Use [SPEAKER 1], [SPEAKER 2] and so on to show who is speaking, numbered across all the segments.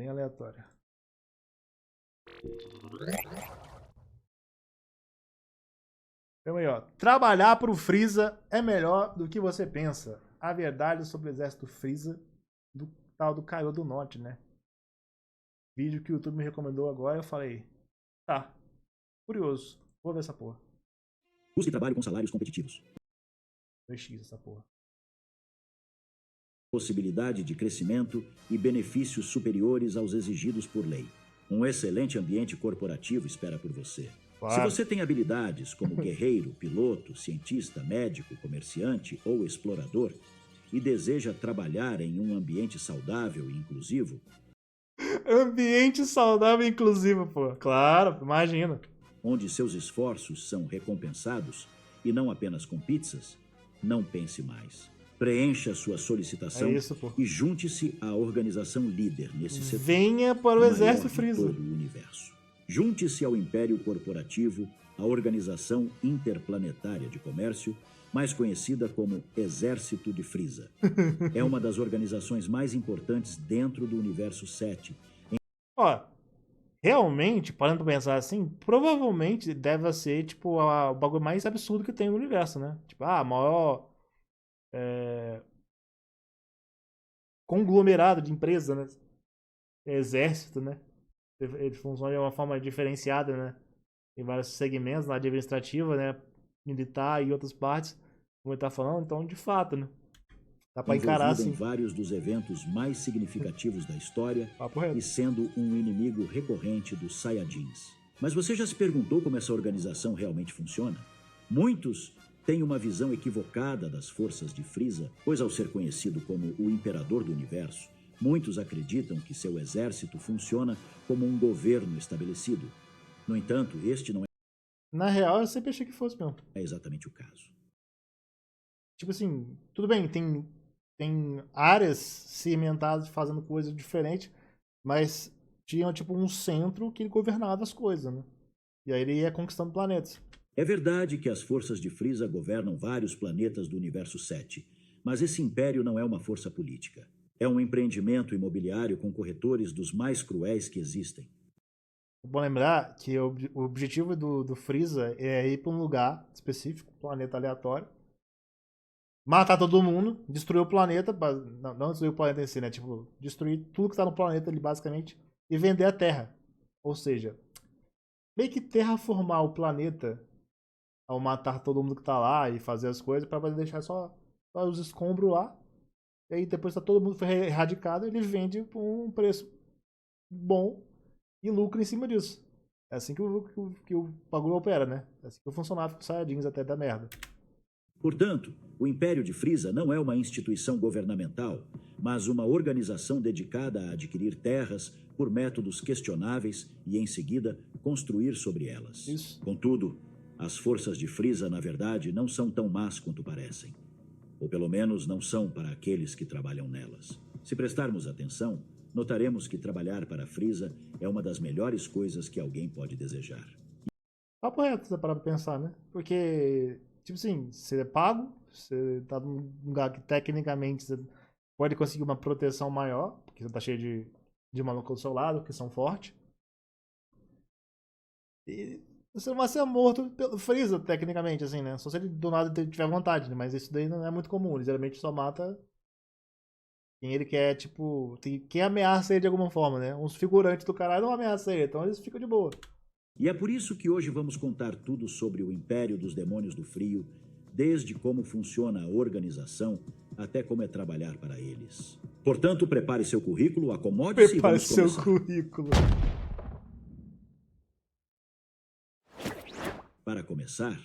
[SPEAKER 1] Bem aleatório. Então aí, ó. Trabalhar pro Freeza é melhor do que você pensa. A verdade sobre o exército Freeza do tal do Caio do Norte, né? Vídeo que o YouTube me recomendou agora, eu falei, tá, curioso, vou ver essa porra.
[SPEAKER 2] Busque trabalho com salários competitivos.
[SPEAKER 1] 2x essa porra.
[SPEAKER 2] Possibilidade de crescimento e benefícios superiores aos exigidos por lei. Um excelente ambiente corporativo espera por você.
[SPEAKER 1] Claro.
[SPEAKER 2] Se você tem habilidades como guerreiro, piloto, cientista, médico, comerciante ou explorador e deseja trabalhar em um ambiente saudável e inclusivo,
[SPEAKER 1] Ambiente saudável e inclusivo, pô. Claro, imagina.
[SPEAKER 2] onde seus esforços são recompensados e não apenas com pizzas, não pense mais. Preencha sua solicitação
[SPEAKER 1] É isso, pô.
[SPEAKER 2] e junte-se à organização líder nesse setor.
[SPEAKER 1] Venha para o
[SPEAKER 2] a
[SPEAKER 1] exército
[SPEAKER 2] maior de
[SPEAKER 1] Freeza.
[SPEAKER 2] todo o universo. Junte-se ao Império Corporativo, a Organização Interplanetária de Comércio, mais conhecida como Exército de Freeza. É uma das organizações mais importantes dentro do Universo 7.
[SPEAKER 1] Ó, realmente, parando pra pensar assim, provavelmente deve ser, tipo, o bagulho mais absurdo que tem no universo, né? Tipo, a maior conglomerado de empresa, né? Exército, né? Ele funciona de uma forma diferenciada, né? Tem vários segmentos na administrativa, né? Militar e outras partes, como ele tá falando, então, de fato, né? Dá pra encarar
[SPEAKER 2] Envolvida em
[SPEAKER 1] assim.
[SPEAKER 2] vários dos eventos mais significativos da história
[SPEAKER 1] Papo reto.
[SPEAKER 2] e sendo um inimigo recorrente dos Saiyajins. Mas você já se perguntou como essa organização realmente funciona? Muitos têm uma visão equivocada das forças de Freeza, pois ao ser conhecido como o Imperador do Universo, muitos acreditam que seu exército funciona como um governo estabelecido. No entanto, este não
[SPEAKER 1] Na real, eu sempre achei que fosse mesmo.
[SPEAKER 2] é exatamente o caso.
[SPEAKER 1] Tipo assim, tudo bem, tem áreas cimentadas fazendo coisas diferentes, mas tinha tipo um centro que ele governava as coisas, né? E aí ele ia conquistando planetas.
[SPEAKER 2] É verdade que as forças de Freeza governam vários planetas do Universo 7, mas esse império não é uma força política. É um empreendimento imobiliário com corretores dos mais cruéis que existem.
[SPEAKER 1] É bom lembrar que o objetivo do Freeza é ir pra um lugar específico, planeta aleatório, matar todo mundo, destruir o planeta, não destruir o planeta em si, né? Tipo, destruir tudo que tá no planeta ali, basicamente, e vender a Terra. Ou seja, meio que terraformar o planeta ao matar todo mundo que tá lá e fazer as coisas pra poder deixar só os escombros lá. E aí depois tá todo mundo foi erradicado, ele vende por um preço bom e lucra em cima disso. É assim que o bagulho opera, né? É assim que funcionava com os Saiyajins até da merda.
[SPEAKER 2] Portanto, o Império de Freeza não é uma instituição governamental, mas uma organização dedicada a adquirir terras por métodos questionáveis e, em seguida, construir sobre elas.
[SPEAKER 1] Isso.
[SPEAKER 2] Contudo, as forças de Freeza, na verdade, não são tão más quanto parecem. Ou pelo menos não são para aqueles que trabalham nelas. Se prestarmos atenção, notaremos que trabalhar para Freeza é uma das melhores coisas que alguém pode desejar.
[SPEAKER 1] Papo reto, você parar pra pensar, né? Porque, tipo assim, você é pago, você tá num lugar que tecnicamente você pode conseguir uma proteção maior, porque você tá cheio de maluco do seu lado, que são fortes. E você não vai ser morto pelo Freeza, tecnicamente, assim, né? Só se ele do nada tiver vontade, né? Mas isso daí não é muito comum. Ele geralmente só mata quem ele quer, tipo. Quem ameaça ele de alguma forma, né? Uns figurantes do caralho não ameaçam ele, então eles ficam de boa.
[SPEAKER 2] E é por isso que hoje vamos contar tudo sobre o Império dos Demônios do Frio, desde como funciona a organização até como é trabalhar para eles. Portanto, prepare seu currículo, acomode-se e
[SPEAKER 1] Prepare
[SPEAKER 2] vamos
[SPEAKER 1] seu
[SPEAKER 2] começar.
[SPEAKER 1] currículo.
[SPEAKER 2] Para começar,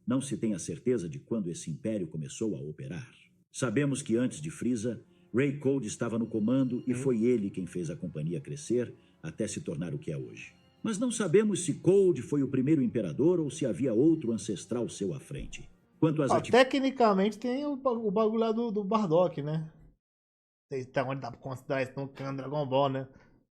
[SPEAKER 2] não se tem a certeza de quando esse império começou a operar. Sabemos que antes de Freeza, Ray Code estava no comando e foi ele quem fez a companhia crescer até se tornar o que é hoje. Mas não sabemos se Code foi o primeiro imperador ou se havia outro ancestral seu à frente. Quanto às
[SPEAKER 1] Tecnicamente tem o bagulho lá do Bardock, né? Até onde dá pra considerar isso no canon Dragon Ball, né?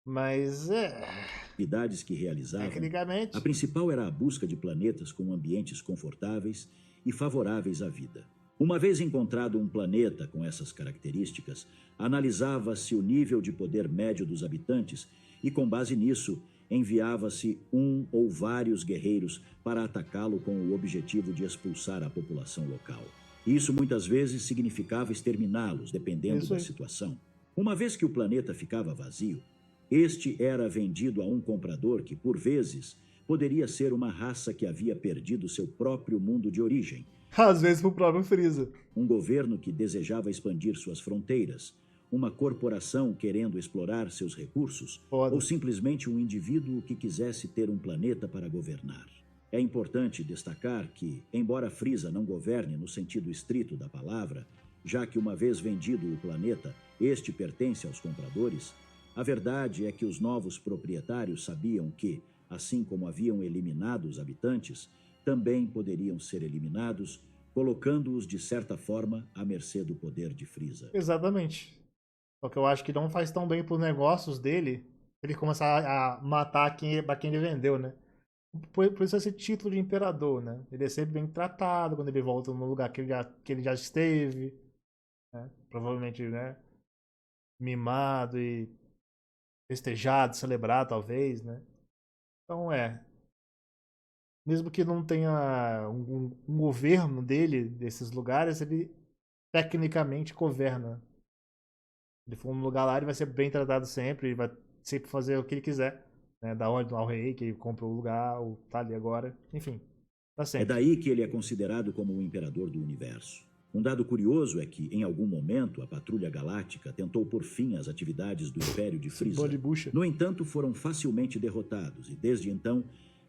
[SPEAKER 1] Mas
[SPEAKER 2] atividades que realizavam,
[SPEAKER 1] tecnicamente.
[SPEAKER 2] a principal era a busca de planetas com ambientes confortáveis e favoráveis à vida. Uma vez encontrado um planeta com essas características, analisava-se o nível de poder médio dos habitantes e, com base nisso, enviava-se um ou vários guerreiros para atacá-lo com o objetivo de expulsar a população local. Isso muitas vezes significava exterminá-los, dependendo da situação. Uma vez que o planeta ficava vazio, este era vendido a um comprador que, por vezes, poderia ser uma raça que havia perdido seu próprio mundo de origem.
[SPEAKER 1] Às vezes pro próprio Freeza.
[SPEAKER 2] Um governo que desejava expandir suas fronteiras, uma corporação querendo explorar seus recursos, ou simplesmente um indivíduo que quisesse ter um planeta para governar. É importante destacar que, embora Freeza não governe no sentido estrito da palavra, já que uma vez vendido o planeta, este pertence aos compradores, a verdade é que os novos proprietários sabiam que, assim como haviam eliminado os habitantes, também poderiam ser eliminados, colocando-os de certa forma à mercê do poder de Freeza.
[SPEAKER 1] Exatamente. Só que eu acho que não faz tão bem pros negócios dele ele começar a matar pra quem ele vendeu, né? Por isso esse título de imperador, né? Ele é sempre bem tratado quando ele volta no lugar que ele já esteve, né? Provavelmente, né? Mimado e festejado, celebrado, talvez, né? Então mesmo que não tenha um governo dele, desses lugares, ele tecnicamente governa. Ele for um lugar lá, ele vai ser bem tratado sempre, ele vai sempre fazer o que ele quiser, né? Da ordem ao rei, que comprou o lugar, ou tá ali agora, enfim, tá sempre.
[SPEAKER 2] É daí que ele é considerado como o imperador do universo. Um dado curioso é que, em algum momento, a Patrulha Galáctica tentou pôr fim às atividades do Império de Freeza. No entanto, foram facilmente derrotados e, desde então,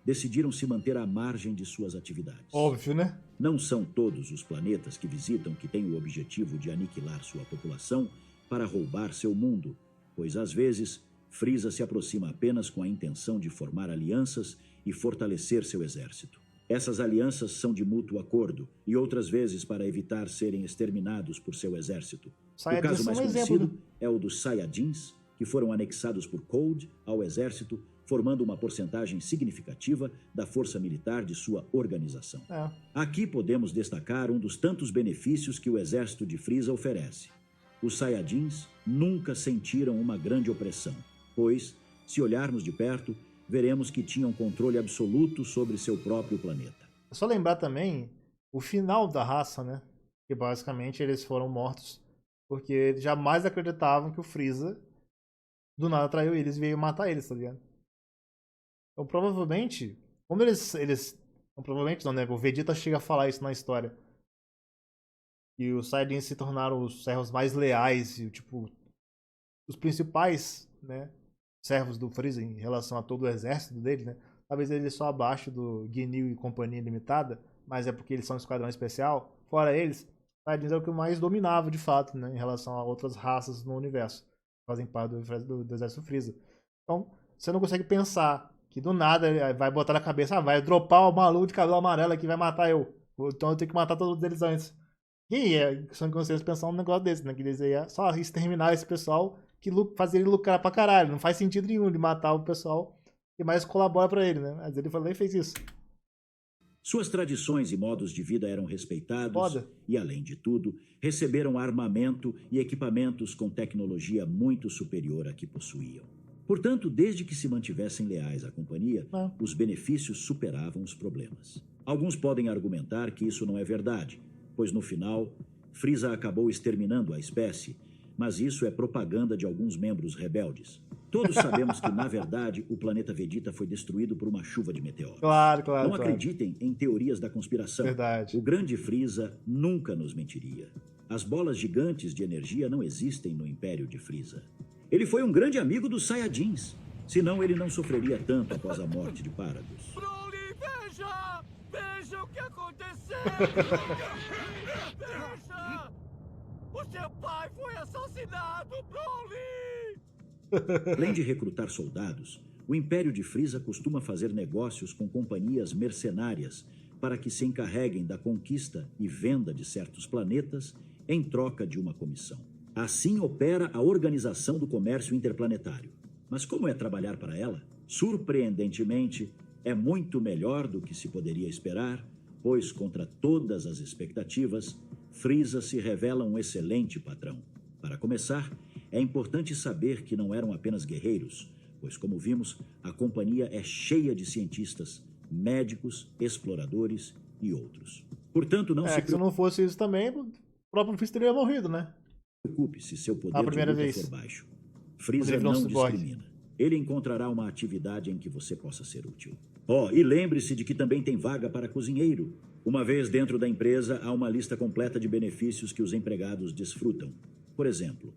[SPEAKER 2] decidiram se manter à margem de suas atividades.
[SPEAKER 1] Óbvio, né?
[SPEAKER 2] Não são todos os planetas que visitam que têm o objetivo de aniquilar sua população para roubar seu mundo, pois, às vezes, Freeza se aproxima apenas com a intenção de formar alianças e fortalecer seu exército. Essas alianças são de mútuo acordo e outras vezes para evitar serem exterminados por seu exército. O caso mais conhecido é o dos Saiyajins, que foram anexados por Cold ao exército, formando uma porcentagem significativa da força militar de sua organização. Aqui podemos destacar um dos tantos benefícios que o exército de Freeza oferece. Os Saiyajins nunca sentiram uma grande opressão, pois, se olharmos de perto, veremos que tinham controle absoluto sobre seu próprio planeta.
[SPEAKER 1] É só lembrar também o final da raça, né? Que basicamente eles foram mortos porque eles jamais acreditavam que o Freeza do nada traiu eles e veio matar eles, tá ligado? Então provavelmente, quando provavelmente não, né? O Vegeta chega a falar isso na história. E os Saiyajins se tornaram os servos mais leais e, tipo, os principais, né? Servos do Freeza em relação a todo o exército dele, né? Talvez ele só abaixo do Ginyu e Companhia Limitada, mas é porque eles são um esquadrão especial. Fora eles, Saiyajins é o que mais dominava de fato, né? Em relação a outras raças no universo. Fazem parte do exército Freeza. Então, você não consegue pensar que do nada vai botar na cabeça, vai dropar o maluco de cabelo amarelo que vai matar eu. Então eu tenho que matar todos eles antes. Quem são vocês pensar um negócio desse, né? Que eles iam só exterminar esse pessoal que fazer ele lucrar pra caralho. Não faz sentido nenhum de matar o pessoal que mais colabora pra ele, né? Mas ele falou e fez isso.
[SPEAKER 2] Suas tradições e modos de vida eram respeitados e, além de tudo, receberam armamento e equipamentos com tecnologia muito superior à que possuíam. Portanto, desde que se mantivessem leais à companhia, os benefícios superavam os problemas. Alguns podem argumentar que isso não é verdade, pois no final, Freeza acabou exterminando a espécie, mas isso é propaganda de alguns membros rebeldes. Todos sabemos que, na verdade, o planeta Vegeta foi destruído por uma chuva de meteoros.
[SPEAKER 1] Claro.
[SPEAKER 2] Não acreditem em teorias da conspiração.
[SPEAKER 1] Verdade.
[SPEAKER 2] O grande Freeza nunca nos mentiria. As bolas gigantes de energia não existem no Império de Freeza. Ele foi um grande amigo dos Saiyajins. Senão ele não sofreria tanto após a morte de Paragus.
[SPEAKER 3] Broly, veja! Veja o que aconteceu! Veja! O seu pai foi assassinado, Broly!
[SPEAKER 2] Além de recrutar soldados, o Império de Freeza costuma fazer negócios com companhias mercenárias para que se encarreguem da conquista e venda de certos planetas em troca de uma comissão. Assim opera a Organização do Comércio Interplanetário. Mas como é trabalhar para ela? Surpreendentemente, é muito melhor do que se poderia esperar, pois, contra todas as expectativas, Frieza se revela um excelente patrão. Para começar, é importante saber que não eram apenas guerreiros, pois, como vimos, a companhia é cheia de cientistas, médicos, exploradores e outros. Portanto, não se
[SPEAKER 1] Se não fosse isso também, o próprio Freeza teria morrido, né?
[SPEAKER 2] preocupe se seu
[SPEAKER 1] A
[SPEAKER 2] poder de
[SPEAKER 1] primeira
[SPEAKER 2] luta
[SPEAKER 1] vez.
[SPEAKER 2] for baixo. Frieza
[SPEAKER 1] Ele virou
[SPEAKER 2] não
[SPEAKER 1] um cyborg.
[SPEAKER 2] discrimina. Ele encontrará uma atividade em que você possa ser útil. E lembre-se de que também tem vaga para cozinheiro. Uma vez dentro da empresa, há uma lista completa de benefícios que os empregados desfrutam. Por exemplo,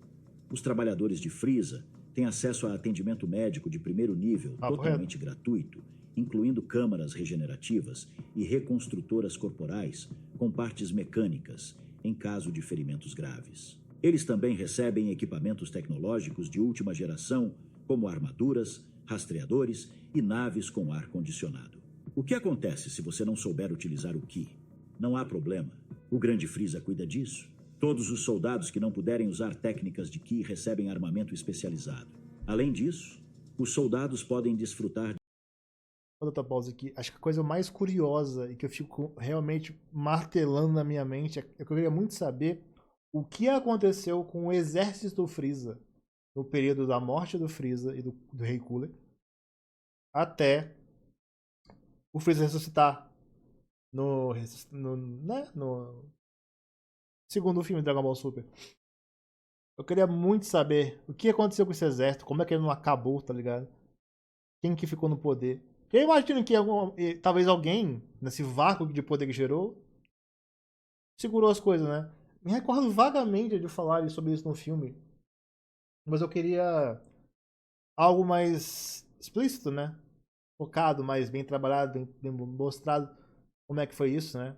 [SPEAKER 2] os trabalhadores de Frieza têm acesso a atendimento médico de primeiro nível, totalmente gratuito, incluindo câmaras regenerativas e reconstrutoras corporais com partes mecânicas, em caso de ferimentos graves. Eles também recebem equipamentos tecnológicos de última geração, como armaduras, rastreadores e naves com ar-condicionado. O que acontece se você não souber utilizar o Ki? Não há problema. O Grande Frieza cuida disso. Todos os soldados que não puderem usar técnicas de Ki recebem armamento especializado. Além disso, os soldados podem desfrutar de...
[SPEAKER 1] Outra pausa aqui. Acho que a coisa mais curiosa e que eu fico realmente martelando na minha mente é que eu queria muito saber o que aconteceu com o exército do Frieza no período da morte do Frieza e do Rei Cooler até o Freeza ressuscitar no segundo filme de Dragon Ball Super. Eu queria muito saber o que aconteceu com esse exército, como é que ele não acabou, tá ligado? Quem que ficou no poder. Eu imagino que talvez alguém, nesse vácuo de poder que gerou, segurou as coisas, né? Me recordo vagamente de falar sobre isso no filme, mas eu queria algo mais explícito, né? Focado, mais bem trabalhado, bem mostrado como é que foi isso, né?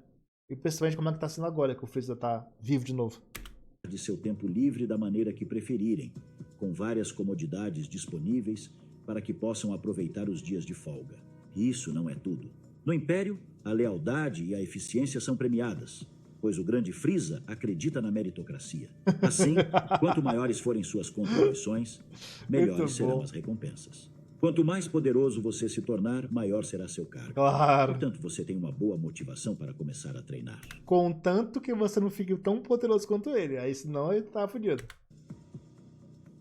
[SPEAKER 1] E principalmente como é que tá sendo agora que o Freeza tá vivo de novo.
[SPEAKER 2] de seu tempo livre da maneira que preferirem, com várias comodidades disponíveis para que possam aproveitar os dias de folga. E isso não é tudo. No Império, a lealdade e a eficiência são premiadas, pois o Grande Frieza acredita na meritocracia. Assim, quanto maiores forem suas contribuições, melhores serão as recompensas. Quanto mais poderoso você se tornar, maior será seu cargo.
[SPEAKER 1] Claro.
[SPEAKER 2] Portanto, você tem uma boa motivação para começar a treinar.
[SPEAKER 1] Contanto que você não fique tão poderoso quanto ele. Aí senão ele tá fudido.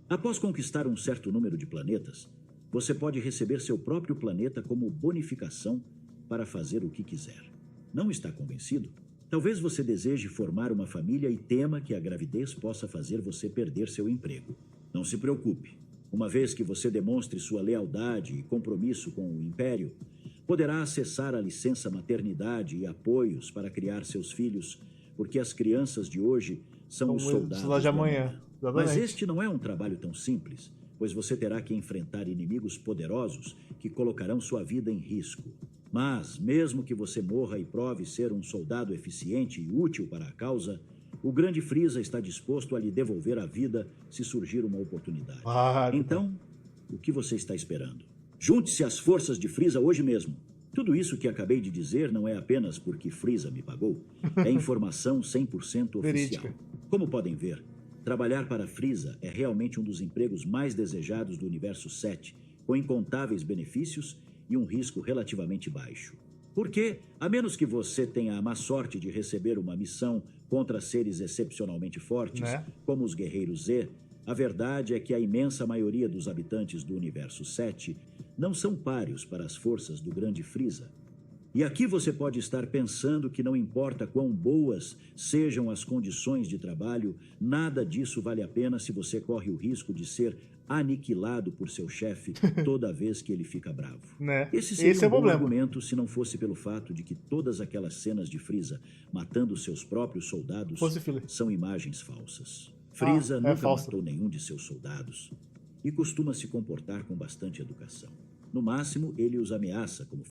[SPEAKER 2] Após conquistar um certo número de planetas, você pode receber seu próprio planeta como bonificação para fazer o que quiser. Não está convencido? Talvez você deseje formar uma família e tema que a gravidez possa fazer você perder seu emprego. Não se preocupe. Uma vez que você demonstre sua lealdade e compromisso com o Império, poderá acessar a licença maternidade e apoios para criar seus filhos, porque as crianças de hoje são os soldados
[SPEAKER 1] de amanhã.
[SPEAKER 2] Mas este não é um trabalho tão simples, pois você terá que enfrentar inimigos poderosos que colocarão sua vida em risco. Mas, mesmo que você morra e prove ser um soldado eficiente e útil para a causa, o Grande Frieza está disposto a lhe devolver a vida se surgir uma oportunidade. Então, o que você está esperando? Junte-se às forças de Frieza hoje mesmo. Tudo isso que acabei de dizer não é apenas porque Frieza me pagou. É informação 100% oficial. Como podem ver, trabalhar para Frieza é realmente um dos empregos mais desejados do Universo 7, com incontáveis benefícios e um risco relativamente baixo. Porque, a menos que você tenha a má sorte de receber uma missão contra seres excepcionalmente fortes, como os Guerreiros Z, a verdade é que a imensa maioria dos habitantes do Universo 7 não são páreos para as forças do Grande Frieza. E aqui você pode estar pensando que não importa quão boas sejam as condições de trabalho, nada disso vale a pena se você corre o risco de ser aniquilado por seu chefe toda vez que ele fica bravo. Esse seria um bom argumento se não fosse pelo fato de que todas aquelas cenas de Frieza matando seus próprios soldados são imagens falsas. Frieza nunca matou nenhum de seus soldados e costuma se comportar com bastante educação. No máximo, ele os ameaça como...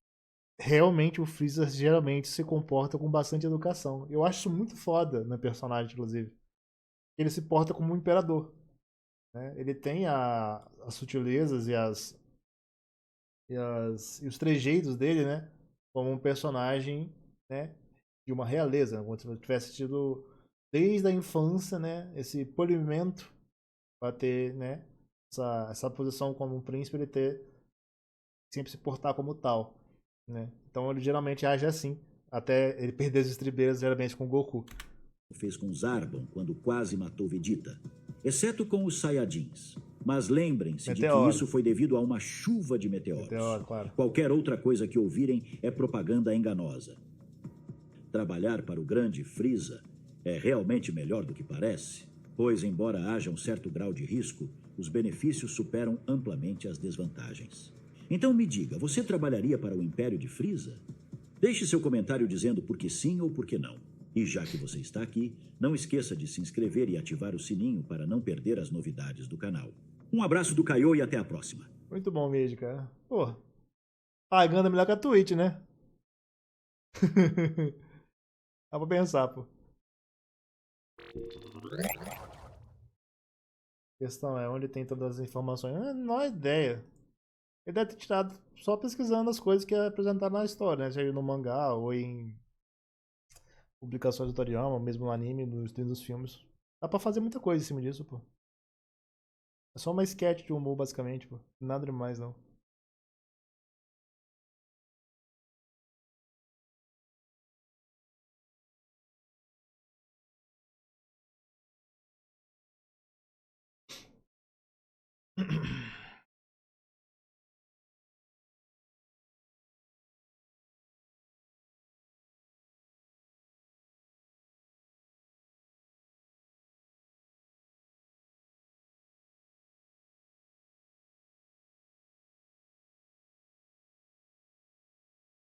[SPEAKER 1] Realmente o Freeza geralmente se comporta com bastante educação. Eu acho isso muito foda no personagem, inclusive. Ele se porta como um imperador. Né? Ele tem as sutilezas e os trejeitos dele, né? Como um personagem, né? De uma realeza. Como se tivesse tido desde a infância, né? Esse polimento para ter, né? Essa posição como um príncipe, ele ter sempre se portar como tal. Né? Então ele geralmente age assim, até ele perder as estribeiras geralmente com o Goku.
[SPEAKER 2] fez com Zarbon quando quase matou Vegeta, exceto com os Saiyajins. Mas lembrem-se de que isso foi devido a uma chuva de meteoros.
[SPEAKER 1] Claro.
[SPEAKER 2] Qualquer outra coisa que ouvirem é propaganda enganosa. Trabalhar para o grande Frieza é realmente melhor do que parece, pois, embora haja um certo grau de risco, os benefícios superam amplamente as desvantagens. Então me diga, você trabalharia para o Império de Frieza? Deixe seu comentário dizendo por que sim ou por que não. E já que você está aqui, não esqueça de se inscrever e ativar o sininho para não perder as novidades do canal. Um abraço do Caio e até a próxima.
[SPEAKER 1] Muito bom vídeo, cara. Pô. A Ganda é melhor que a Twitch, né? Dá pra pensar, pô. A questão é onde tem todas as informações. Não é ideia. Ele deve ter tirado só pesquisando as coisas que é apresentado na história, né? Seja no mangá ou em publicações do Toriyama, ou mesmo no anime, nos filmes. Dá pra fazer muita coisa em cima disso, pô. É só uma sketch de humor, basicamente, pô. Nada demais, não.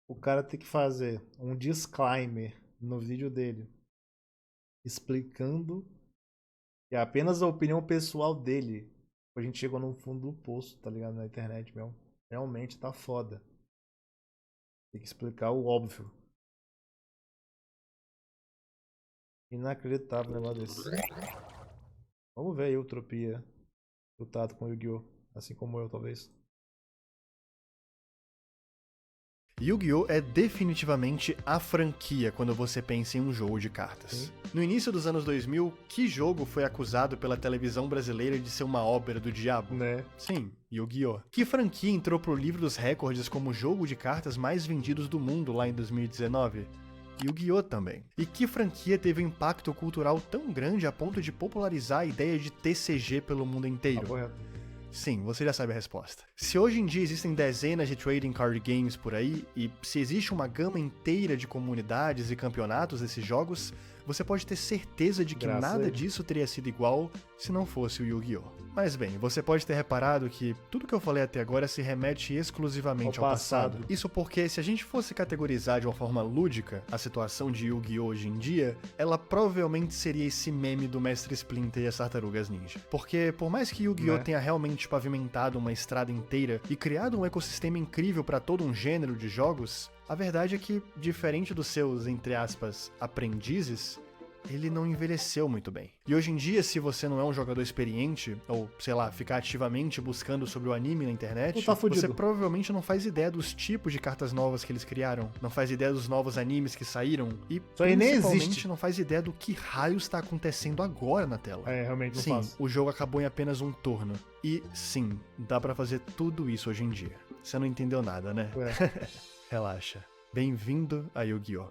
[SPEAKER 1] O cara tem que fazer um disclaimer no vídeo dele explicando que é apenas a opinião pessoal dele. A gente chegou no fundo do poço, tá ligado? Na internet mesmo. Realmente tá foda. Tem que explicar o óbvio. Inacreditável um negócio desse. Vamos ver aí o Utopia lutado com o Yu-Gi-Oh! Assim como eu, talvez.
[SPEAKER 4] Yu-Gi-Oh! É definitivamente a franquia quando você pensa em um jogo de cartas.
[SPEAKER 1] Sim.
[SPEAKER 4] No início dos anos 2000, que jogo foi acusado pela televisão brasileira de ser uma ópera do diabo?
[SPEAKER 1] Né?
[SPEAKER 4] Sim, Yu-Gi-Oh! Que franquia entrou pro livro dos recordes como o jogo de cartas mais vendidos do mundo lá em 2019? Yu-Gi-Oh! Também. E que franquia teve um impacto cultural tão grande a ponto de popularizar a ideia de TCG pelo mundo inteiro?
[SPEAKER 1] Tá correto.
[SPEAKER 4] Sim, você já sabe a resposta. Se hoje em dia existem dezenas de trading card games por aí, e se existe uma gama inteira de comunidades e campeonatos desses jogos, você pode ter certeza de que nada disso teria sido igual se não fosse o Yu-Gi-Oh! Mas bem, você pode ter reparado que tudo que eu falei até agora se remete exclusivamente ao passado. Isso porque se a gente fosse categorizar de uma forma lúdica a situação de Yu-Gi-Oh! Hoje em dia, ela provavelmente seria esse meme do Mestre Splinter e as Tartarugas Ninja. Porque por mais que Yu-Gi-Oh! Tenha realmente pavimentado uma estrada inteira e criado um ecossistema incrível para todo um gênero de jogos, a verdade é que, diferente dos seus, entre aspas, aprendizes, ele não envelheceu muito bem. E hoje em dia, se você não é um jogador experiente, ou, sei lá, ficar ativamente buscando sobre o anime na internet, você provavelmente não faz ideia dos tipos de cartas novas que eles criaram, não faz ideia dos novos animes que saíram, e principalmente não faz ideia do que raios está acontecendo agora na tela.
[SPEAKER 1] É, realmente não
[SPEAKER 4] faz. Sim, o jogo acabou em apenas um turno. E, sim, dá pra fazer tudo isso hoje em dia. Você não entendeu nada, né? Relaxa. Bem-vindo a Yu-Gi-Oh!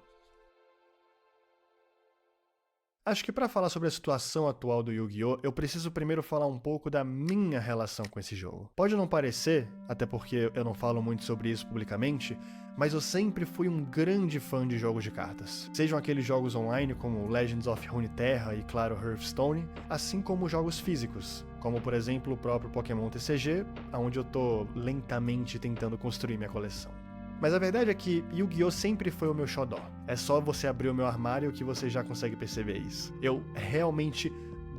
[SPEAKER 4] Acho que para falar sobre a situação atual do Yu-Gi-Oh!, eu preciso primeiro falar um pouco da minha relação com esse jogo. Pode não parecer, até porque eu não falo muito sobre isso publicamente, mas eu sempre fui um grande fã de jogos de cartas. Sejam aqueles jogos online como Legends of Runeterra e, claro, Hearthstone, assim como jogos físicos, como por exemplo o próprio Pokémon TCG, onde eu tô lentamente tentando construir minha coleção. Mas a verdade é que Yu-Gi-Oh! Sempre foi o meu xodó. É só você abrir o meu armário que você já consegue perceber isso. Eu realmente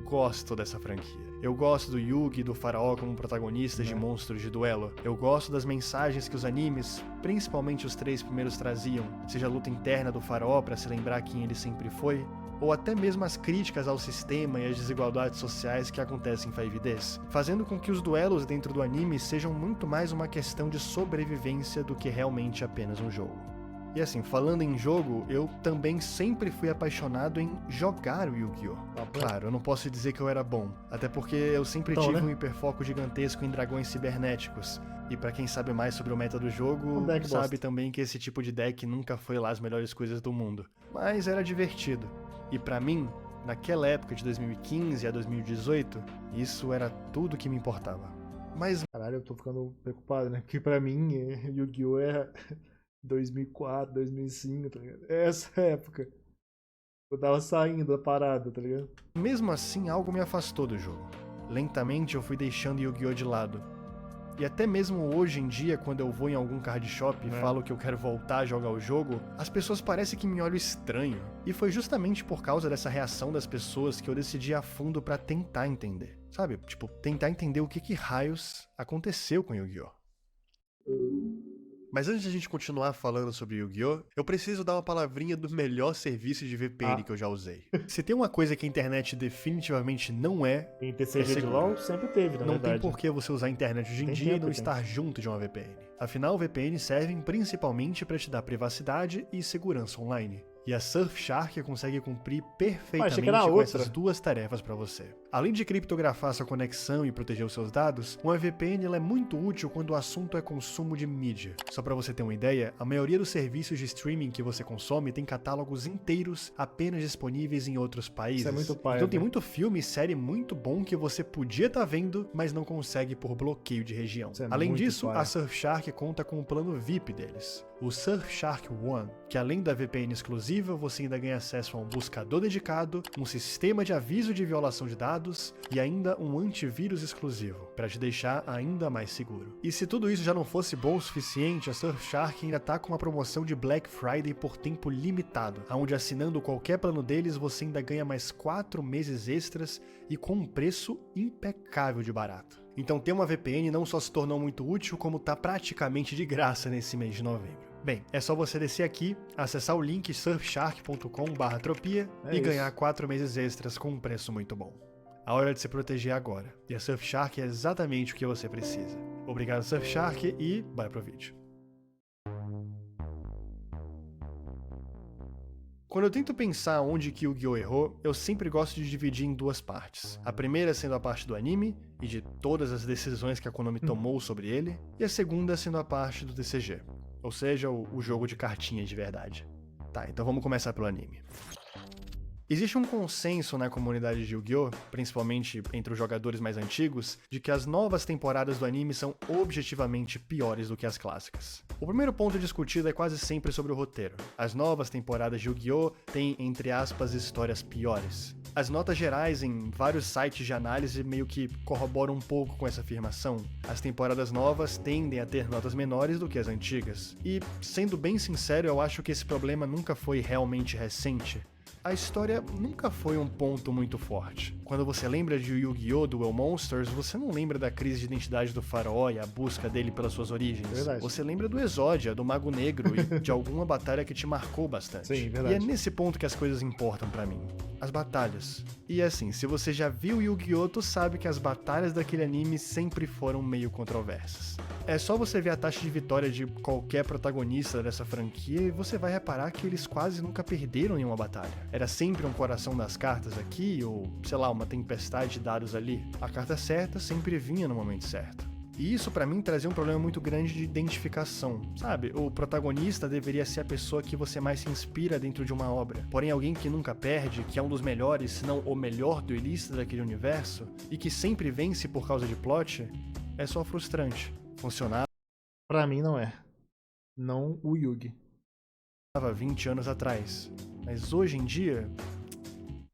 [SPEAKER 4] gosto dessa franquia. Eu gosto do Yugi e do Faraó como protagonistas de monstros de duelo. Eu gosto das mensagens que os animes, principalmente os 3 primeiros, traziam, seja a luta interna do Faraó para se lembrar quem ele sempre foi, ou até mesmo as críticas ao sistema e às desigualdades sociais que acontecem em 5Ds, fazendo com que os duelos dentro do anime sejam muito mais uma questão de sobrevivência do que realmente apenas um jogo. E assim, falando em jogo, eu também sempre fui apaixonado em jogar o Yu-Gi-Oh! Claro, eu não posso dizer que eu era bom, até porque eu sempre
[SPEAKER 1] Então,
[SPEAKER 4] tive
[SPEAKER 1] né?
[SPEAKER 4] um hiperfoco gigantesco em dragões cibernéticos. E pra quem sabe mais sobre o meta do jogo,
[SPEAKER 1] Um deck
[SPEAKER 4] sabe
[SPEAKER 1] bosta.
[SPEAKER 4] também que esse tipo de deck nunca foi lá as melhores coisas do mundo. Mas era divertido. E pra mim, naquela época de 2015 a 2018, isso era tudo que me importava. Mas
[SPEAKER 1] Caralho, eu tô ficando preocupado, né? Porque pra mim, Yu-Gi-Oh! É 2004, 2005, tá ligado? É essa época. Eu tava saindo da parada, tá ligado?
[SPEAKER 4] mesmo assim, algo me afastou do jogo. Lentamente eu fui deixando Yu-Gi-Oh! De lado. E até mesmo hoje em dia, quando eu vou em algum card shop e falo que eu quero voltar a jogar o jogo, as pessoas parecem que me olham estranho. E foi justamente por causa dessa reação das pessoas que eu decidi ir a fundo pra tentar entender. Sabe? Tipo, tentar entender o que raios aconteceu com Yu-Gi-Oh! Mas antes de a gente continuar falando sobre Yu-Gi-Oh!, eu preciso dar uma palavrinha do melhor serviço de VPN que eu já usei. Se tem uma coisa que a internet definitivamente não é,
[SPEAKER 1] Em TCG de
[SPEAKER 4] seguro.
[SPEAKER 1] LoL sempre teve, na
[SPEAKER 4] não
[SPEAKER 1] verdade.
[SPEAKER 4] tem por que você usar a internet hoje em
[SPEAKER 1] Tem
[SPEAKER 4] dia e
[SPEAKER 1] tempo,
[SPEAKER 4] não
[SPEAKER 1] tem.
[SPEAKER 4] estar junto de uma VPN. Afinal, VPNs servem principalmente para te dar privacidade e segurança online. E a Surfshark consegue cumprir perfeitamente
[SPEAKER 1] era
[SPEAKER 4] com
[SPEAKER 1] outra.
[SPEAKER 4] essas duas tarefas para você. Além de criptografar sua conexão e proteger os seus dados, uma VPN ela é muito útil quando o assunto é consumo de mídia. Só para você ter uma ideia, a maioria dos serviços de streaming que você consome tem catálogos inteiros apenas disponíveis em outros países.
[SPEAKER 1] Isso é muito paia,
[SPEAKER 4] Então tem
[SPEAKER 1] né?
[SPEAKER 4] muito filme e série muito bom que você podia estar vendo, mas não consegue por bloqueio de região.
[SPEAKER 1] Isso é
[SPEAKER 4] Além
[SPEAKER 1] muito
[SPEAKER 4] disso,
[SPEAKER 1] paia.
[SPEAKER 4] a Surfshark conta com o plano VIP deles, o Surfshark One, que além da VPN exclusiva, você ainda ganha acesso a um buscador dedicado, um sistema de aviso de violação de dados e ainda um antivírus exclusivo, para te deixar ainda mais seguro. E se tudo isso já não fosse bom o suficiente, a Surfshark ainda tá com uma promoção de Black Friday por tempo limitado, onde assinando qualquer plano deles você ainda ganha mais 4 meses extras e com um preço impecável de barato. Então ter uma VPN não só se tornou muito útil, como tá praticamente de graça nesse mês de novembro. Bem, é só você descer aqui, acessar o link surfshark.com/tropia
[SPEAKER 1] É
[SPEAKER 4] e
[SPEAKER 1] isso.
[SPEAKER 4] ganhar 4 meses extras com um preço muito bom. A hora de se proteger agora. E a Surfshark é exatamente o que você precisa. Obrigado, Surfshark, e bora pro vídeo. Quando eu tento pensar onde que o Yu-Gi-Oh! Errou, eu sempre gosto de dividir em duas partes. A primeira sendo a parte do anime, e de todas as decisões que a Konami tomou sobre ele, e a segunda sendo a parte do TCG. Ou seja, o jogo de cartinhas de verdade. Tá, então vamos começar pelo anime. Existe um consenso na comunidade de Yu-Gi-Oh!, principalmente entre os jogadores mais antigos, de que as novas temporadas do anime são objetivamente piores do que as clássicas. O primeiro ponto discutido é quase sempre sobre o roteiro. As novas temporadas de Yu-Gi-Oh! Têm, entre aspas, histórias piores. As notas gerais em vários sites de análise meio que corroboram um pouco com essa afirmação. As temporadas novas tendem a ter notas menores do que as antigas. E, sendo bem sincero, eu acho que esse problema nunca foi realmente recente. A história nunca foi um ponto muito forte. Quando você lembra de Yu-Gi-Oh! Duel Monsters, você não lembra da crise de identidade do faraó e a busca dele pelas suas origens.
[SPEAKER 1] Verdade.
[SPEAKER 4] Você lembra do Exódia, do Mago Negro e de alguma batalha que te marcou bastante.
[SPEAKER 1] Sim,
[SPEAKER 4] E
[SPEAKER 1] verdade.
[SPEAKER 4] é nesse ponto que as coisas importam pra mim. As batalhas. E assim, se você já viu Yu-Gi-Oh!, tu sabe que as batalhas daquele anime sempre foram meio controversas. É só você ver a taxa de vitória de qualquer protagonista dessa franquia e você vai reparar que eles quase nunca perderam nenhuma batalha. Era sempre um coração das cartas aqui, ou, sei lá, uma tempestade de dados ali. A carta certa sempre vinha no momento certo. E isso pra mim trazia um problema muito grande de identificação, sabe? O protagonista deveria ser a pessoa que você mais se inspira dentro de uma obra. Porém, alguém que nunca perde, que é um dos melhores, se não o melhor duelista daquele universo, e que sempre vence por causa de plot, é só frustrante. Funcionava
[SPEAKER 1] Pra mim não é. Não o Yugi.
[SPEAKER 4] 20 anos atrás, mas hoje em dia,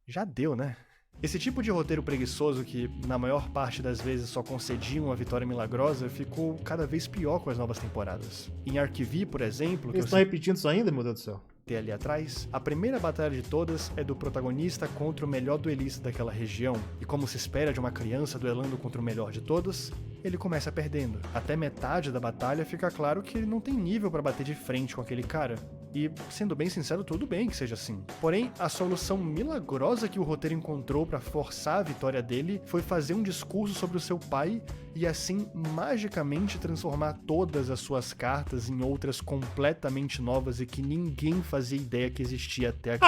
[SPEAKER 4] já deu, né? Esse tipo de roteiro preguiçoso que, na maior parte das vezes, só concedia uma vitória milagrosa, ficou cada vez pior com as novas temporadas. Em Arquivi, por exemplo, que
[SPEAKER 1] Eles
[SPEAKER 4] eu
[SPEAKER 1] estão repetindo isso ainda, meu Deus do céu?
[SPEAKER 4] citei ali atrás, a primeira batalha de todas é do protagonista contra o melhor duelista daquela região, e como se espera de uma criança duelando contra o melhor de todos, ele começa perdendo. Até metade da batalha fica claro que ele não tem nível pra bater de frente com aquele cara. E, sendo bem sincero, tudo bem que seja assim. Porém, a solução milagrosa que o roteiro encontrou pra forçar a vitória dele foi fazer um discurso sobre o seu pai e assim magicamente transformar todas as suas cartas em outras completamente novas e que ninguém fazia ideia que existia até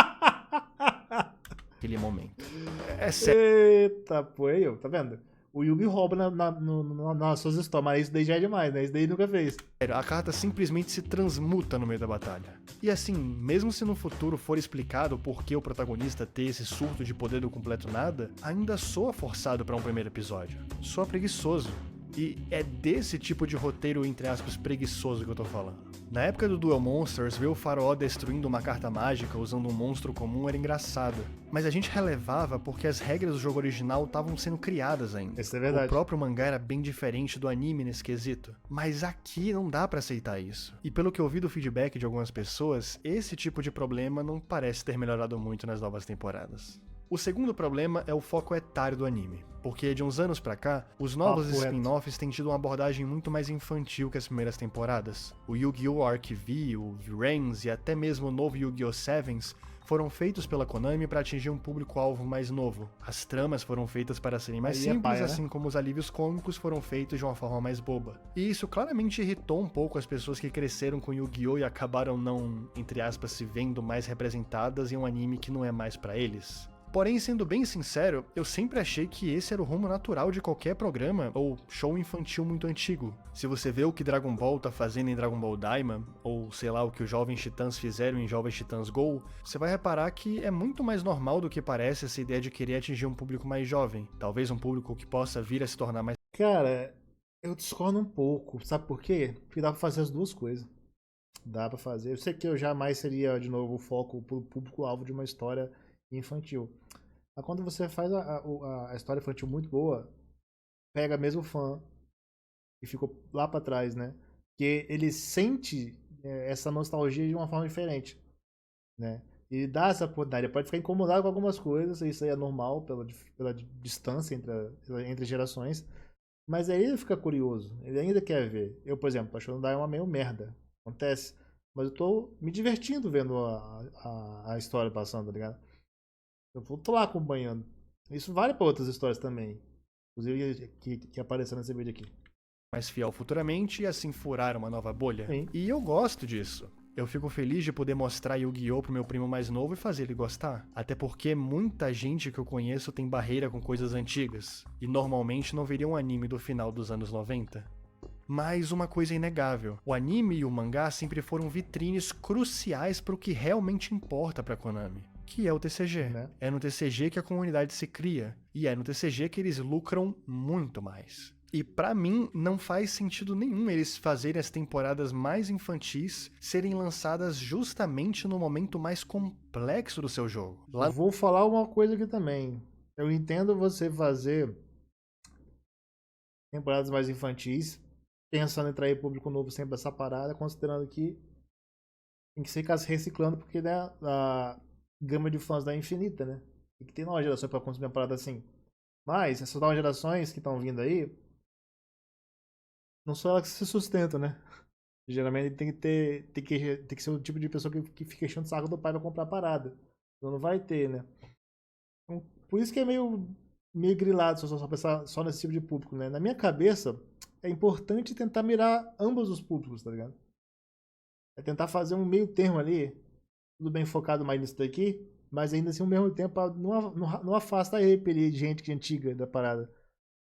[SPEAKER 4] aquele momento. É sério.
[SPEAKER 1] Eita, pô, aí, ó, tá vendo? O Yugi rouba nas suas histórias, mas isso daí já é demais, né? Isso daí nunca fez.
[SPEAKER 4] A carta simplesmente se transmuta no meio da batalha. E assim, mesmo se no futuro for explicado por que o protagonista ter esse surto de poder do completo nada, ainda soa forçado pra um primeiro episódio. Soa preguiçoso. E é desse tipo de roteiro, entre aspas, preguiçoso que eu tô falando. Na época do Duel Monsters, ver o Faraó destruindo uma carta mágica usando um monstro comum era engraçado. Mas a gente relevava porque as regras do jogo original estavam sendo criadas ainda.
[SPEAKER 1] Isso é verdade.
[SPEAKER 4] O próprio mangá era bem diferente do anime nesse quesito. Mas aqui não dá pra aceitar isso. E pelo que eu vi do feedback de algumas pessoas, esse tipo de problema não parece ter melhorado muito nas novas temporadas. O segundo problema é o foco etário do anime, porque de uns anos pra cá, os novos spin-offs têm tido uma abordagem muito mais infantil que as primeiras temporadas. O Yu-Gi-Oh! Arc V, o V-Reigns e até mesmo o novo Yu-Gi-Oh! Sevens foram feitos pela Konami para atingir um público-alvo mais novo. As tramas foram feitas para serem mais simples, assim como os alívios cômicos foram feitos de uma forma mais boba. E isso claramente irritou um pouco as pessoas que cresceram com Yu-Gi-Oh! E acabaram não, entre aspas, se vendo mais representadas em um anime que não é mais pra eles. Porém, sendo bem sincero, eu sempre achei que esse era o rumo natural de qualquer programa ou show infantil muito antigo. Se você vê o que Dragon Ball tá fazendo em Dragon Ball Daima, ou sei lá, o que os Jovens Titãs fizeram em Jovens Titãs Go, você vai reparar que é muito mais normal do que parece essa ideia de querer atingir um público mais jovem. Talvez um público que possa vir a se tornar mais...
[SPEAKER 1] Cara, eu discordo um pouco. Sabe por quê? Porque dá pra fazer as duas coisas. Dá pra fazer. Eu sei que eu jamais seria, de novo, o foco pro público-alvo de uma história infantil. Mas quando você faz a história infantil muito boa, pega mesmo o fã e ficou lá pra trás, né? Porque ele sente essa nostalgia de uma forma diferente, né? E dá essa oportunidade. Ele pode ficar incomodado com algumas coisas, isso aí é normal pela distância entre gerações, mas aí ele fica curioso, ele ainda quer ver. Eu, por exemplo, tô achando Daima meio merda, acontece, mas eu tô me divertindo vendo a história passando, tá ligado? Eu tô lá acompanhando. Isso vale para outras histórias também. Inclusive que apareceram nesse vídeo aqui.
[SPEAKER 4] mais fiel futuramente e assim furar uma nova bolha.
[SPEAKER 1] Sim.
[SPEAKER 4] E eu gosto disso. Eu fico feliz de poder mostrar Yu-Gi-Oh! Pro meu primo mais novo e fazer ele gostar. Até porque muita gente que eu conheço tem barreira com coisas antigas. E normalmente não veria um anime do final dos anos 90. Mas uma coisa é inegável, o anime e o mangá sempre foram vitrines cruciais para o que realmente importa para Konami, que é o TCG.
[SPEAKER 1] Né?
[SPEAKER 4] É no TCG que a comunidade se cria, e é no TCG que eles lucram muito mais. E pra mim, não faz sentido nenhum eles fazerem as temporadas mais infantis serem lançadas justamente no momento mais complexo do seu jogo.
[SPEAKER 1] Eu vou falar uma coisa aqui também. Eu entendo você fazer temporadas mais infantis, pensando em atrair público novo sempre essa parada, considerando que tem que ficar se reciclando, porque né, a gama de fãs da é infinita, né? Tem que ter nova geração pra consumir uma parada assim. Mas essas novas gerações que estão vindo aí, não são elas que se sustentam, né? Geralmente tem que ser o tipo de pessoa que fica enchendo o saco do pai pra comprar parada. Então não vai ter, né? Então, por isso que é meio grilado só pensar só nesse tipo de público, né? Na minha cabeça, é importante tentar mirar ambos os públicos, tá ligado? É tentar fazer um meio termo ali, tudo bem focado mais nisso daqui, mas ainda assim ao mesmo tempo não afasta a repelir de gente que é antiga da parada.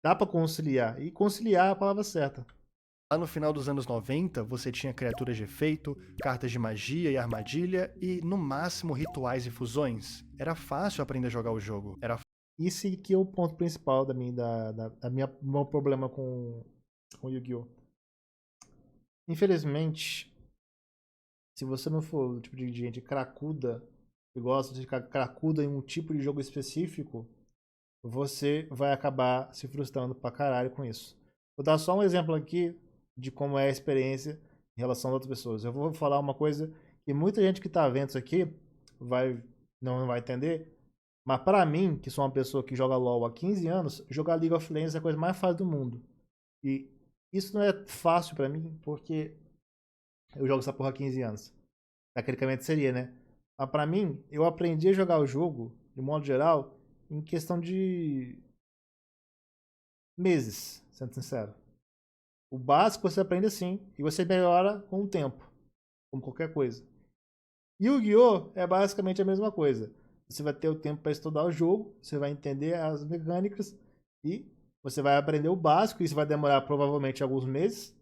[SPEAKER 1] Dá pra conciliar. E conciliar é a palavra certa.
[SPEAKER 4] Lá no final dos anos 90, você tinha criaturas de efeito, cartas de magia e armadilha e, no máximo, rituais e fusões. Era fácil aprender a jogar o jogo.
[SPEAKER 1] Isso que é o ponto principal meu problema com Yu-Gi-Oh! Infelizmente, se você não for o tipo de gente cracuda, que gosta de ficar cracuda em um tipo de jogo específico, você vai acabar se frustrando pra caralho com isso. Vou dar só um exemplo aqui de como é a experiência em relação a outras pessoas. Eu vou falar uma coisa que muita gente que tá vendo isso aqui não vai entender, mas pra mim, que sou uma pessoa que joga LoL há 15 anos, jogar League of Legends é a coisa mais fácil do mundo. E isso não é fácil pra mim, porque eu jogo essa porra há 15 anos. tecnicamente seria, né? Mas pra mim, eu aprendi a jogar o jogo, de modo geral, em questão de meses, sendo sincero. O básico você aprende assim, e você melhora com o tempo, como qualquer coisa. Yu-Gi-Oh! É basicamente a mesma coisa. Você vai ter o tempo para estudar o jogo, você vai entender as mecânicas e você vai aprender o básico. Isso vai demorar provavelmente alguns meses.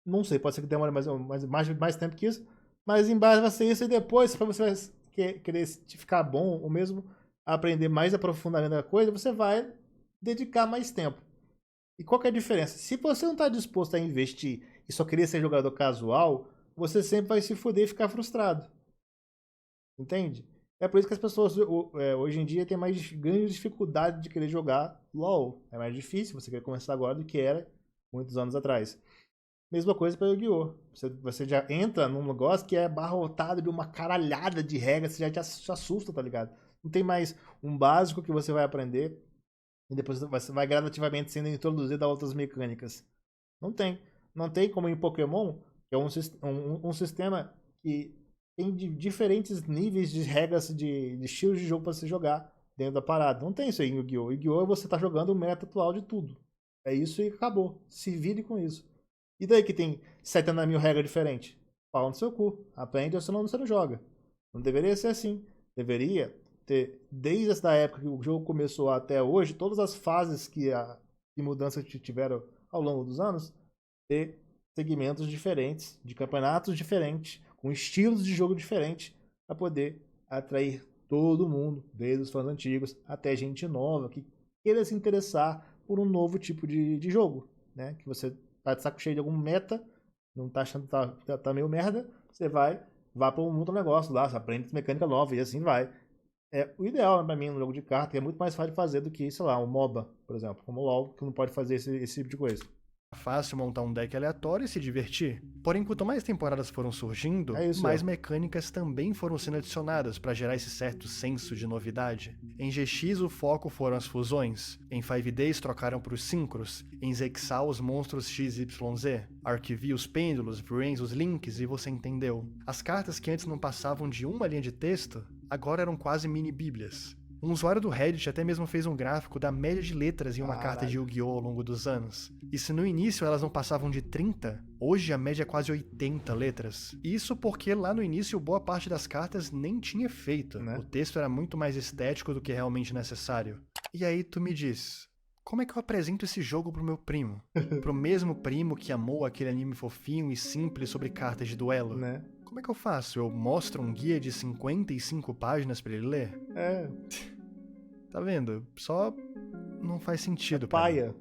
[SPEAKER 1] Não sei, pode ser que demore mais tempo que isso. Mas em base vai ser isso e depois, para você querer ficar bom ou mesmo aprender mais aprofundamento da coisa, você vai dedicar mais tempo. E qual que é a diferença? Se você não está disposto a investir e só querer ser jogador casual, você sempre vai se fuder e ficar frustrado. Entende? É por isso que as pessoas hoje em dia têm mais grande dificuldade de querer jogar LoL. É mais difícil você querer começar agora do que era muitos anos atrás. Mesma coisa para Yu-Gi-Oh! Você já entra num negócio que é abarrotado de uma caralhada de regras, você já te assusta, tá ligado? Não tem mais um básico que você vai aprender e depois você vai gradativamente sendo introduzido a outras mecânicas. Não tem. Não tem como em Pokémon, que é um sistema que tem diferentes níveis de regras, de estilos de jogo para você jogar dentro da parada. Não tem isso aí em Yu-Gi-Oh! Yu-Gi-Oh! Você tá jogando o meta atual de tudo. É isso e acabou. Se vire com isso. E daí que tem 70 mil regras diferentes? Pau no seu cu. Aprende ou senão você não joga. Não deveria ser assim. Deveria ter, desde essa época que o jogo começou até hoje, todas as fases de mudança que tiveram ao longo dos anos, ter segmentos diferentes, de campeonatos diferentes, com estilos de jogo diferentes, para poder atrair todo mundo, desde os fãs antigos até gente nova, que queira se interessar por um novo tipo de jogo, né? Que você tá de saco cheio de algum meta, não tá achando que tá meio merda, você vai para um outro negócio lá, você aprende mecânica nova e assim vai. É o ideal, né, pra mim, no jogo de carta, que é muito mais fácil de fazer do que, sei lá, um MOBA, por exemplo, como o LoL, que não pode fazer esse tipo de coisa.
[SPEAKER 4] Fácil montar um deck aleatório e se divertir. Porém, quanto mais temporadas foram surgindo, mais mecânicas também foram sendo adicionadas para gerar esse certo senso de novidade. Em GX o foco foram as fusões, em 5Ds trocaram para os Synchros, em Zexal os monstros XYZ, Arquivi os pêndulos, Brains os links e você entendeu. As cartas que antes não passavam de uma linha de texto, agora eram quase mini bíblias. Um usuário do Reddit até mesmo fez um gráfico da média de letras em uma carta de Yu-Gi-Oh! Ao longo dos anos. E se no início elas não passavam de 30, hoje a média é quase 80 letras. Isso porque lá no início boa parte das cartas nem tinha efeito, né? O texto era muito mais estético do que realmente necessário. E aí tu me diz, como é que eu apresento esse jogo pro meu primo? Pro mesmo primo que amou aquele anime fofinho e simples sobre cartas de duelo?
[SPEAKER 1] Né?
[SPEAKER 4] Como é que eu faço? Eu mostro um guia de 55 páginas pra ele ler? Tá vendo? Só não faz sentido.
[SPEAKER 1] Paia.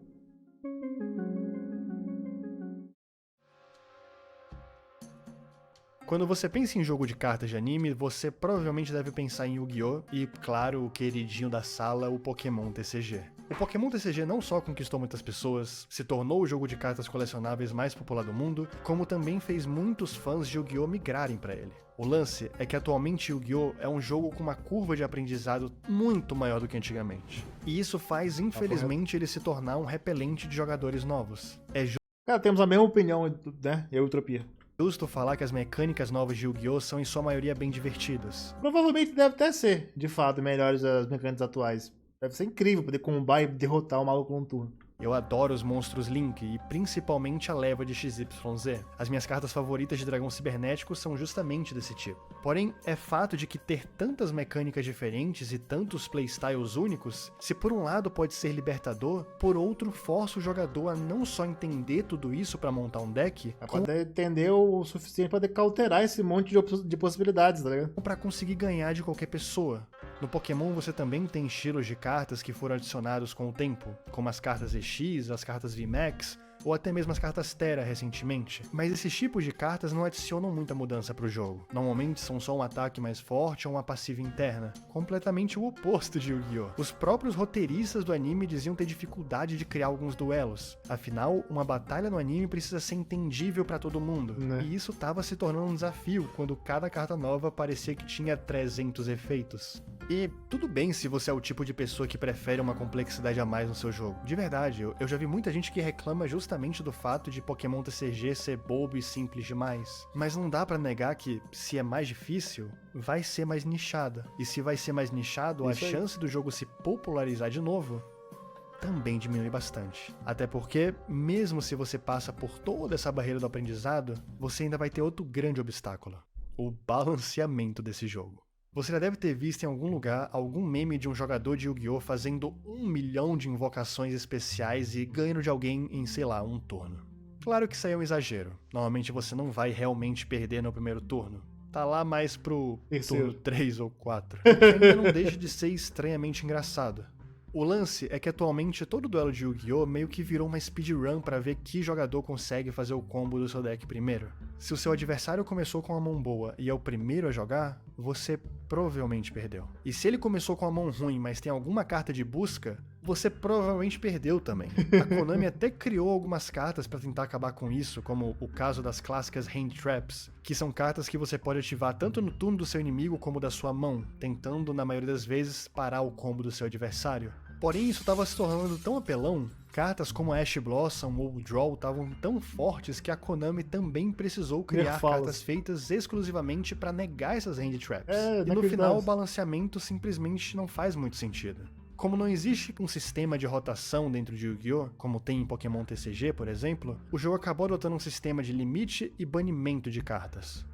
[SPEAKER 4] Quando você pensa em jogo de cartas de anime, você provavelmente deve pensar em Yu-Gi-Oh! E, claro, o queridinho da sala, o Pokémon TCG. O Pokémon TCG não só conquistou muitas pessoas, se tornou o jogo de cartas colecionáveis mais popular do mundo, como também fez muitos fãs de Yu-Gi-Oh! Migrarem pra ele. O lance é que atualmente Yu-Gi-Oh! É um jogo com uma curva de aprendizado muito maior do que antigamente. E isso faz, infelizmente, ele se tornar um repelente de jogadores novos.
[SPEAKER 1] Cara, temos a mesma opinião, né? Eu e Utopia.
[SPEAKER 4] Justo falar que as mecânicas novas de Yu-Gi-Oh! São em sua maioria bem divertidas.
[SPEAKER 1] Provavelmente deve até ser, de fato, melhores as mecânicas atuais. Deve ser incrível poder combar e derrotar o maluco num turno.
[SPEAKER 4] Eu adoro os monstros Link e principalmente a leva de XYZ. As minhas cartas favoritas de dragão cibernético são justamente desse tipo. Porém, é fato de que ter tantas mecânicas diferentes e tantos playstyles únicos, se por um lado pode ser libertador, por outro força o jogador a não só entender tudo isso pra montar um deck,
[SPEAKER 1] poder entender o suficiente pra poder cauterar esse monte de possibilidades, tá ligado?
[SPEAKER 4] Pra conseguir ganhar de qualquer pessoa. No Pokémon você também tem estilos de cartas que foram adicionados com o tempo, como as cartas EX, as cartas VMAX, ou até mesmo as cartas Terra recentemente. Mas esses tipos de cartas não adicionam muita mudança pro jogo. Normalmente são só um ataque mais forte ou uma passiva interna. Completamente o oposto de Yu-Gi-Oh! Os próprios roteiristas do anime diziam ter dificuldade de criar alguns duelos. Afinal, uma batalha no anime precisa ser entendível pra todo mundo. E isso tava se tornando um desafio quando cada carta nova parecia que tinha 300 efeitos. E tudo bem se você é o tipo de pessoa que prefere uma complexidade a mais no seu jogo. De verdade, eu já vi muita gente que reclama justamente do fato de Pokémon TCG ser bobo e simples demais. Mas não dá pra negar que, se é mais difícil, vai ser mais nichada. E se vai ser mais nichado, a chance do jogo se popularizar de novo também diminui bastante. Até porque, mesmo se você passa por toda essa barreira do aprendizado, você ainda vai ter outro grande obstáculo: o balanceamento desse jogo. Você já deve ter visto em algum lugar algum meme de um jogador de Yu-Gi-Oh! Fazendo 1 milhão de invocações especiais e ganhando de alguém em, sei lá, um turno. Claro que isso aí é um exagero. Normalmente você não vai realmente perder no primeiro turno. Tá lá mais pro turno 3 ou 4. O que ainda não deixa de ser estranhamente engraçado. O lance é que atualmente todo duelo de Yu-Gi-Oh! Meio que virou uma speedrun pra ver que jogador consegue fazer o combo do seu deck primeiro. Se o seu adversário começou com a mão boa e é o primeiro a jogar, você provavelmente perdeu. E se ele começou com a mão ruim, mas tem alguma carta de busca, você provavelmente perdeu também. A Konami até criou algumas cartas pra tentar acabar com isso, como o caso das clássicas Hand Traps, que são cartas que você pode ativar tanto no turno do seu inimigo como da sua mão, tentando, na maioria das vezes, parar o combo do seu adversário. Porém, isso estava se tornando tão apelão, cartas como Ash Blossom ou Draw estavam tão fortes que a Konami também precisou criar cartas feitas exclusivamente para negar essas Hand Traps. E no final, o balanceamento simplesmente não faz muito sentido. Como não existe um sistema de rotação dentro de Yu-Gi-Oh!, como tem em Pokémon TCG, por exemplo, o jogo acabou adotando um sistema de limite e banimento de cartas,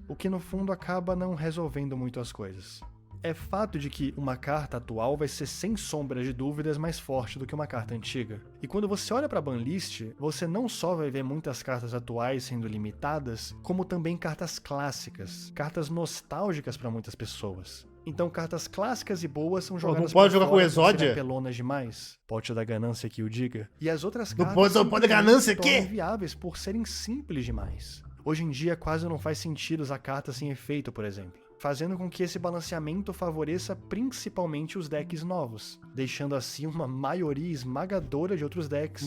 [SPEAKER 4] o que no fundo acaba não resolvendo muito as coisas. É fato de que uma carta atual vai ser sem sombra de dúvidas mais forte do que uma carta antiga. E quando você olha para a banlist, você não só vai ver muitas cartas atuais sendo limitadas, como também cartas clássicas, cartas nostálgicas para muitas pessoas. Então cartas clássicas e boas são jogadas
[SPEAKER 1] não pode jogar com Exódia?
[SPEAKER 4] Pelonas demais. Pode da ganância que o diga. E as outras
[SPEAKER 1] não
[SPEAKER 4] cartas
[SPEAKER 1] pode ganância
[SPEAKER 4] são inviáveis por serem simples demais. Hoje em dia quase não faz sentido usar cartas sem efeito, por exemplo, fazendo com que esse balanceamento favoreça principalmente os decks novos, deixando assim uma maioria esmagadora de outros decks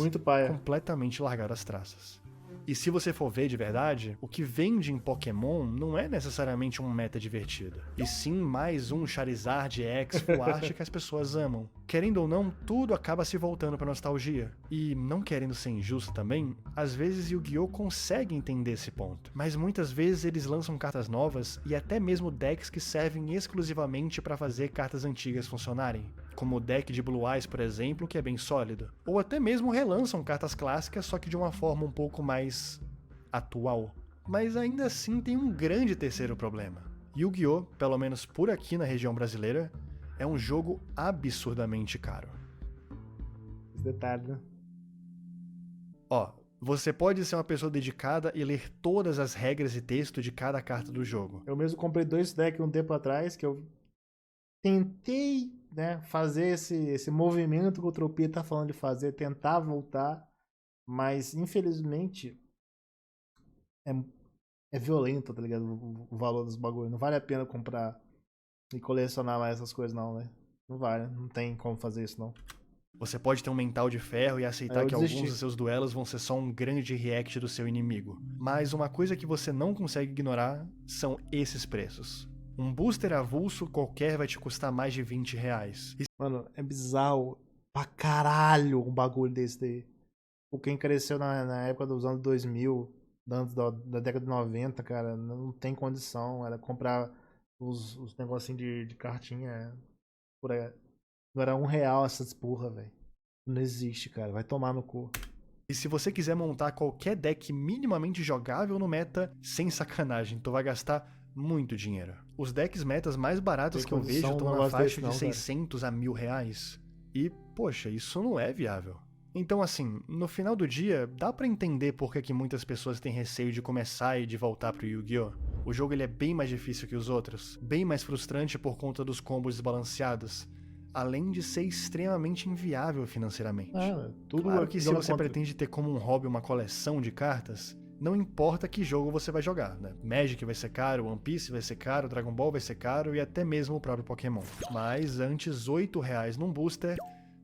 [SPEAKER 4] completamente largar as traças. E se você for ver de verdade, o que vende em Pokémon não é necessariamente um meta divertido, e sim mais um Charizard X Full Art que as pessoas amam. Querendo ou não, tudo acaba se voltando pra nostalgia. E, não querendo ser injusto também, às vezes Yu-Gi-Oh! Consegue entender esse ponto, mas muitas vezes eles lançam cartas novas e até mesmo decks que servem exclusivamente pra fazer cartas antigas funcionarem, como o deck de Blue Eyes, por exemplo, que é bem sólido. Ou até mesmo relançam cartas clássicas, só que de uma forma um pouco mais atual. Mas ainda assim tem um grande terceiro problema. Yu-Gi-Oh!, pelo menos por aqui na região brasileira, é um jogo absurdamente caro.
[SPEAKER 1] Detalhe, né?
[SPEAKER 4] Ó, você pode ser uma pessoa dedicada e ler todas as regras e texto de cada carta do jogo.
[SPEAKER 1] Eu mesmo comprei 2 decks um tempo atrás, que eu tentei, né, fazer esse movimento que o Tropia tá falando de fazer, tentar voltar, mas infelizmente é violento, tá ligado? O valor dos bagulhos. Não vale a pena comprar e colecionar mais essas coisas não, né? Não vale, não tem como fazer isso não.
[SPEAKER 4] Você pode ter um mental de ferro e aceitar que alguns dos seus duelos vão ser só um grande react do seu inimigo. Mas uma coisa que você não consegue ignorar são esses preços. Um booster avulso qualquer vai te custar mais de R$20.
[SPEAKER 1] Mano, é bizarro pra caralho um bagulho desse daí. Quem cresceu na época dos anos 2000, da década de 90, cara, não tem condição. Era comprar os negocinhos de cartinha por aí. Não era R$1 essas porra, velho. Não existe, cara. Vai tomar no cu.
[SPEAKER 4] E se você quiser montar qualquer deck minimamente jogável no meta, sem sacanagem, tu vai gastar muito dinheiro. Os decks metas mais baratos que eu vejo estão na faixa de 600 a R$1.000. E, poxa, isso não é viável. Então, assim, no final do dia, dá pra entender por que muitas pessoas têm receio de começar e de voltar pro Yu-Gi-Oh! O jogo ele é bem mais difícil que os outros, bem mais frustrante por conta dos combos desbalanceados, além de ser extremamente inviável financeiramente. Claro que se você pretende ter como um hobby uma coleção de cartas, não importa que jogo você vai jogar, né? Magic vai ser caro, One Piece vai ser caro, Dragon Ball vai ser caro e até mesmo o próprio Pokémon. Mas antes R$8 num booster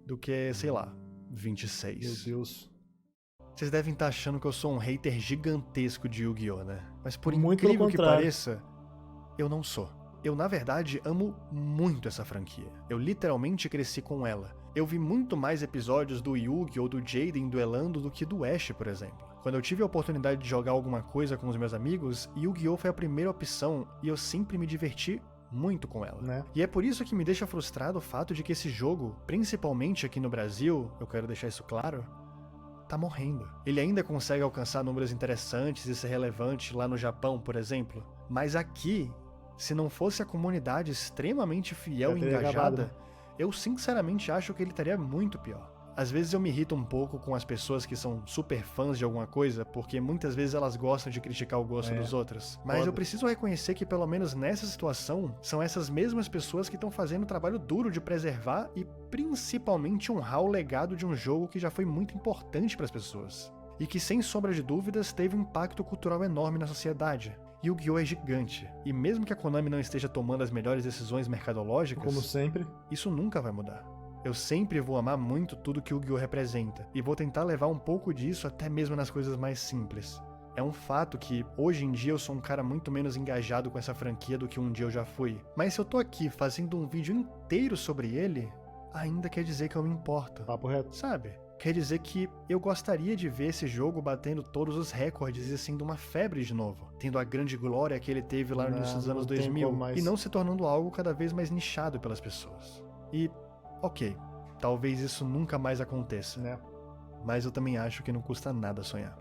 [SPEAKER 4] do que, sei lá, 26.
[SPEAKER 1] Meu Deus.
[SPEAKER 4] Vocês devem estar achando que eu sou um hater gigantesco de Yu-Gi-Oh, né? Mas por incrível que pareça, eu não sou. Eu, na verdade, amo muito essa franquia. Eu literalmente cresci com ela. Eu vi muito mais episódios do Yugi ou do Jaden duelando do que do Ash, por exemplo. Quando eu tive a oportunidade de jogar alguma coisa com os meus amigos, Yu-Gi-Oh! Foi a primeira opção e eu sempre me diverti muito com ela.
[SPEAKER 1] Né?
[SPEAKER 4] E é por isso que me deixa frustrado o fato de que esse jogo, principalmente aqui no Brasil, eu quero deixar isso claro, tá morrendo. Ele ainda consegue alcançar números interessantes e ser relevante lá no Japão, por exemplo, mas aqui, se não fosse a comunidade extremamente fiel e
[SPEAKER 1] teria acabado,
[SPEAKER 4] engajada,
[SPEAKER 1] né?
[SPEAKER 4] eu sinceramente acho que ele estaria muito pior. Às vezes eu me irrito um pouco com as pessoas que são super fãs de alguma coisa, porque muitas vezes elas gostam de criticar o gosto dos outros. Mas
[SPEAKER 1] Foda.
[SPEAKER 4] eu preciso reconhecer que pelo menos nessa situação, são essas mesmas pessoas que estão fazendo o trabalho duro de preservar e principalmente honrar o legado de um jogo que já foi muito importante para as pessoas. E que sem sombra de dúvidas teve um impacto cultural enorme na sociedade. Yu-Gi-Oh! É gigante, e mesmo que a Konami não esteja tomando as melhores decisões mercadológicas,
[SPEAKER 1] Como sempre.
[SPEAKER 4] isso nunca vai mudar. Eu sempre vou amar muito tudo que o Yu-Gi-Oh! Representa, e vou tentar levar um pouco disso até mesmo nas coisas mais simples. É um fato que, hoje em dia, eu sou um cara muito menos engajado com essa franquia do que um dia eu já fui. Mas se eu tô aqui fazendo um vídeo inteiro sobre ele, ainda quer dizer que eu me importo.
[SPEAKER 1] Papo reto.
[SPEAKER 4] Sabe? Quer dizer que eu gostaria de ver esse jogo batendo todos os recordes e sendo uma febre de novo, tendo a grande glória que ele teve lá no início dos anos
[SPEAKER 1] Não tem
[SPEAKER 4] 2000,
[SPEAKER 1] como mais.
[SPEAKER 4] e não se tornando algo cada vez mais nichado pelas pessoas. E, ok, talvez isso nunca mais aconteça,
[SPEAKER 1] Né?
[SPEAKER 4] mas eu também acho que não custa nada sonhar.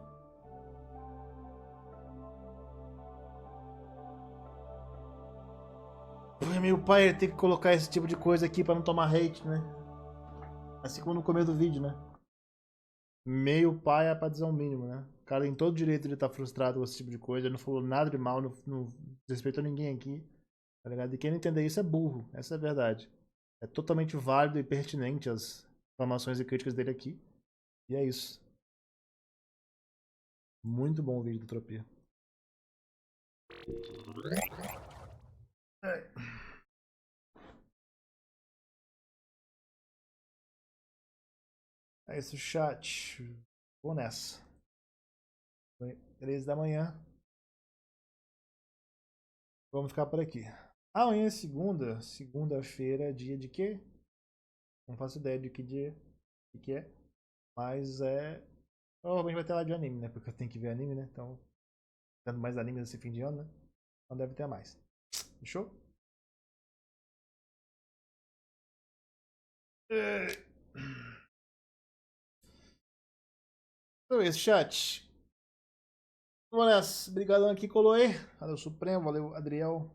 [SPEAKER 1] Meu pai tem que colocar esse tipo de coisa aqui pra não tomar hate, né? Assim como no começo do vídeo, né? Meio pai é pra dizer o mínimo, né? O cara tem todo o direito de estar frustrado com esse tipo de coisa. Ele não falou nada de mal, não desrespeitou ninguém aqui. Tá ligado? E quem não entender isso é burro. Essa é a verdade. É totalmente válido e pertinente as reclamações e críticas dele aqui. E é isso. Muito bom o vídeo do Tropia. É isso, chat. Vou nessa. 3 da manhã. Vamos ficar por aqui. Amanhã é segunda. Segunda-feira é dia de quê? Não faço ideia de que dia que é. Mas é. Provavelmente vai ter lá de anime, né? Porque eu tenho que ver anime, né? Então, tendo mais anime nesse fim de ano, né? Então deve ter mais. Fechou? Então é isso, chat. Vamos nessa. Obrigadão aqui, Coloê. Valeu, Supremo. Valeu, Adriel.